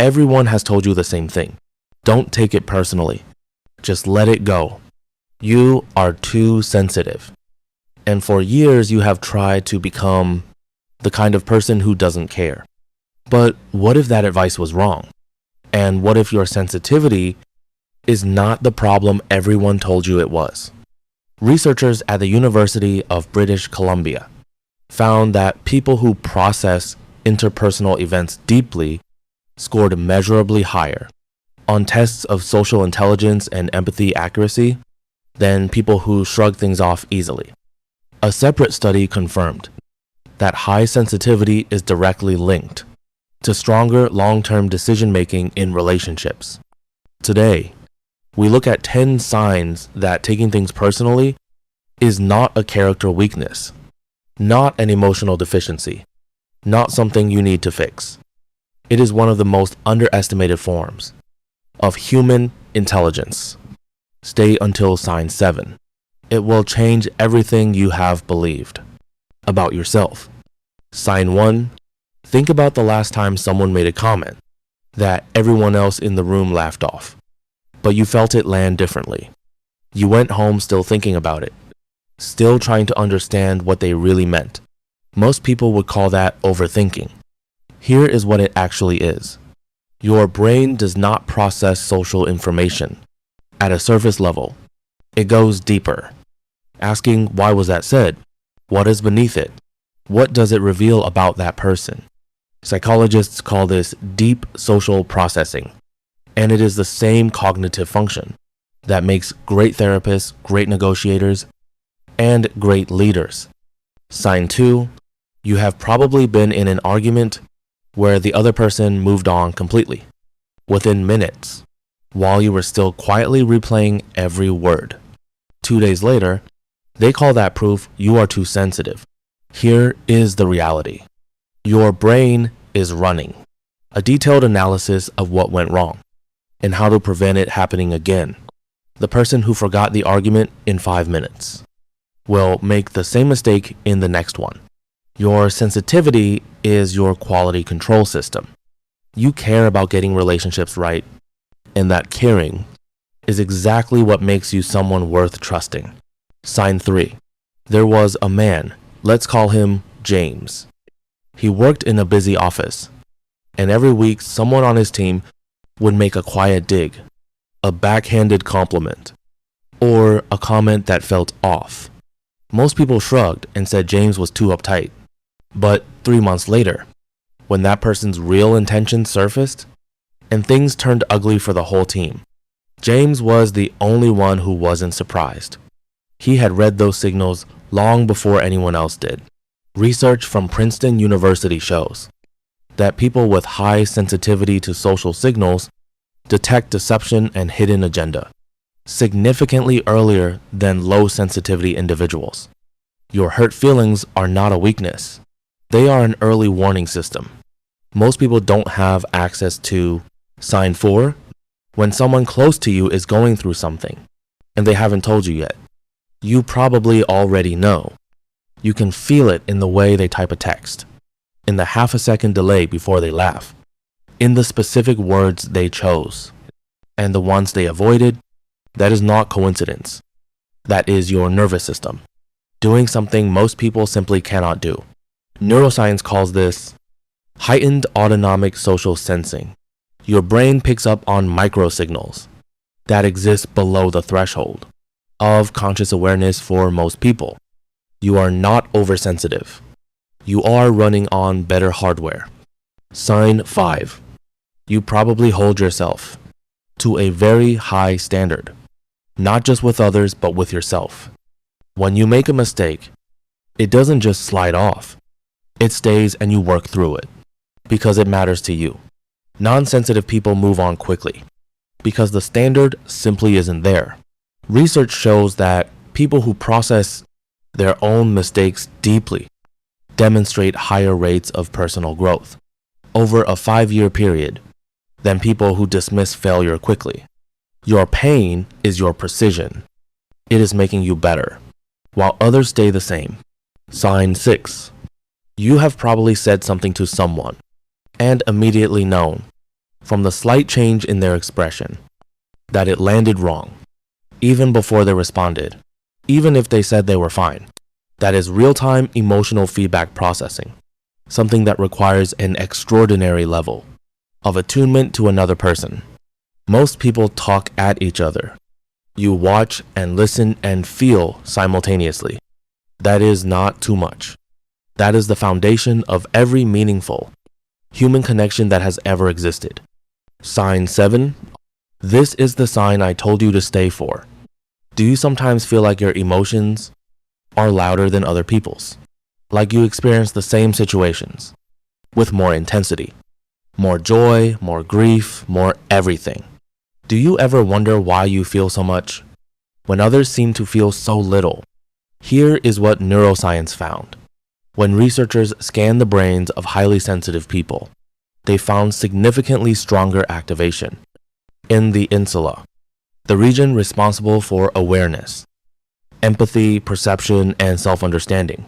Everyone has told you the same thing. Don't take it personally. Just let it go. You are too sensitive. And for years you have tried to become the kind of person who doesn't care. But what if that advice was wrong? And what if your sensitivity is not the problem everyone told you it was? Researchers at the University of British Columbia found that people who process interpersonal events deeply scored measurably higher on tests of social intelligence and empathy accuracy than people who shrug things off easily. A separate study confirmed that high sensitivity is directly linked to stronger long-term decision-making in relationships. Today, we look at 10 signs that taking things personally is not a character weakness, not an emotional deficiency, not something you need to fix. It is one of the most underestimated forms of human intelligence. Stay until sign 7. It will change everything you have believed about yourself. Sign 1. Think about the last time someone made a comment that everyone else in the room laughed off, but you felt it land differently. You went home still thinking about it, still trying to understand what they really meant. Most people would call that overthinking. Here is what it actually is. Your brain does not process social information at a surface level. It goes deeper, asking, why was that said? What is beneath it? What does it reveal about that person? Psychologists call this deep social processing, and it is the same cognitive function that makes great therapists, great negotiators, and great leaders. Sign 2. You have probably been in an argument where the other person moved on completely, within minutes, while you were still quietly replaying every word. 2 days later, they call that proof you are too sensitive. Here is the reality. Your brain is running a detailed analysis of what went wrong and how to prevent it happening again. The person who forgot the argument in 5 minutes will make the same mistake in the next one. Your sensitivity is your quality control system. You care about getting relationships right, and that caring is exactly what makes you someone worth trusting. Sign 3. There was a man, let's call him James. He worked in a busy office, and every week someone on his team would make a quiet dig, a backhanded compliment, or a comment that felt off. Most people shrugged and said James was too uptight. But 3 months later, when that person's real intentions surfaced, and things turned ugly for the whole team, James was the only one who wasn't surprised. He had read those signals long before anyone else did. Research from Princeton University shows that people with high sensitivity to social signals detect deception and hidden agenda significantly earlier than low sensitivity individuals. Your hurt feelings are not a weakness. They are an early warning system. Most people don't have access to sign 4 when someone close to you is going through something and they haven't told you yet. You probably already know. You can feel it in the way they type a text, in the half-a-second delay before they laugh, in the specific words they chose, and the ones they avoided. That is not coincidence. That is your nervous system doing something most people simply cannot do. Neuroscience calls this heightened autonomic social sensing. Your brain picks up on microsignals that exist below the threshold of conscious awareness for most people. You are not oversensitive. You are running on better hardware. Sign 5. You probably hold yourself to a very high standard, not just with others, but with yourself. When you make a mistake, it doesn't just slide off. It stays and you work through it because it matters to you. Non-sensitive people move on quickly because the standard simply isn't there. Research shows that people who process their own mistakes deeply demonstrate higher rates of personal growth over a 5-year period than people who dismiss failure quickly. Your pain is your precision. It is making you better, while others stay the same. Sign 6. You have probably said something to someone and immediately known from the slight change in their expression, that it landed wrong, even before they responded, even if they said they were fine. That is real-time emotional feedback processing, something that requires an extraordinary level of attunement to another person. Most people talk at each other. You watch and listen and feel simultaneously. That is not too much. That is the foundation of every meaningful human connection that has ever existed. Sign 7. This is the sign I told you to stay for. Do you sometimes feel like your emotions are louder than other people's? Like you experience the same situations with more intensity, more joy, more grief, more everything? Do you ever wonder why you feel so much when others seem to feel so little? Here is what neuroscience found. When researchers scanned the brains of highly sensitive people, they found significantly stronger activation in the insula, the region responsible for awareness, empathy, perception, and self-understanding,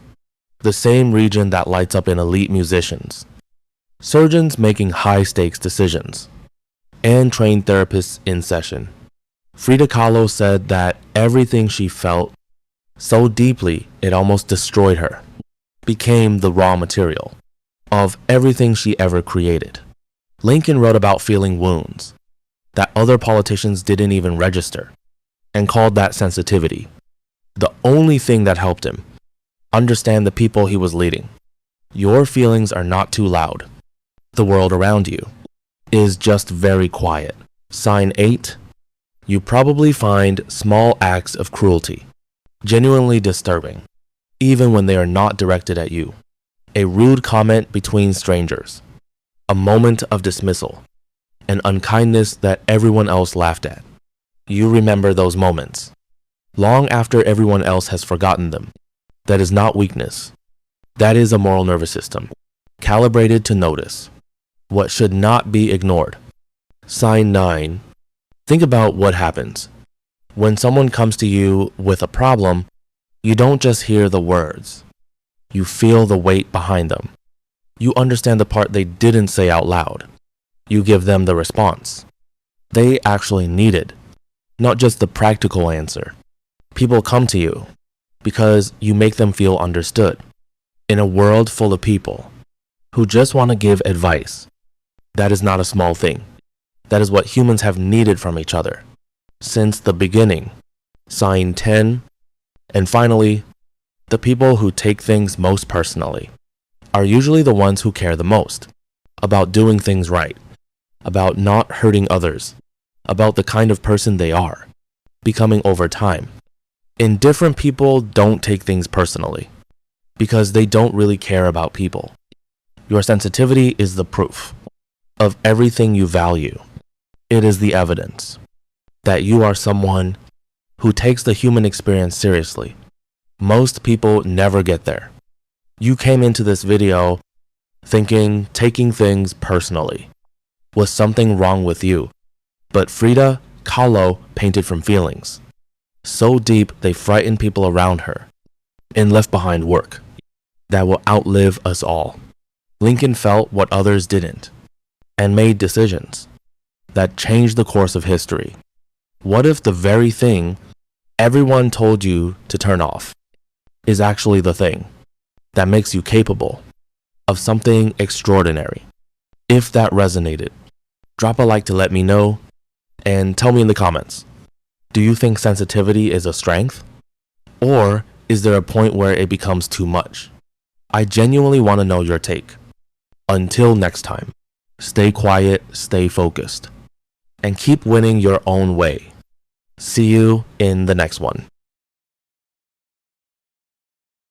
the same region that lights up in elite musicians, surgeons making high-stakes decisions, and trained therapists in session. Frida Kahlo said that everything she felt so deeply it almost destroyed her became the raw material of everything she ever created. Lincoln wrote about feeling wounds that other politicians didn't even register and called that sensitivity. The only thing that helped him understand the people he was leading. Your feelings are not too loud. The world around you is just very quiet. Sign 8. You probably find small acts of cruelty genuinely disturbing, even when they are not directed at you. A rude comment between strangers, a moment of dismissal, an unkindness that everyone else laughed at. You remember those moments long after everyone else has forgotten them. That is not weakness. That is a moral nervous system, calibrated to notice what should not be ignored. Sign 9. Think about what happens when someone comes to you with a problem. You don't just hear the words. You feel the weight behind them. You understand the part they didn't say out loud. You give them the response they actually needed, not just the practical answer. People come to you because you make them feel understood. In a world full of people who just want to give advice, that is not a small thing. That is what humans have needed from each other since the beginning. Sign 10. And finally, the people who take things most personally are usually the ones who care the most about doing things right, about not hurting others, about the kind of person they are becoming over time. Indifferent people don't take things personally because they don't really care about people. Your sensitivity is the proof of everything you value. It is the evidence that you are someone who takes the human experience seriously. Most people never get there. You came into this video thinking taking things personally was something wrong with you, but Frida Kahlo painted from feelings so deep they frightened people around her and left behind work that will outlive us all. Lincoln felt what others didn't and made decisions that changed the course of history. What if the very thing everyone told you to turn off is actually the thing that makes you capable of something extraordinary? If that resonated, drop a like to let me know and tell me in the comments. Do you think sensitivity is a strength? Or is there a point where it becomes too much? I genuinely want to know your take. Until next time, stay quiet, stay focused, and keep winning your own way. See you in the next one.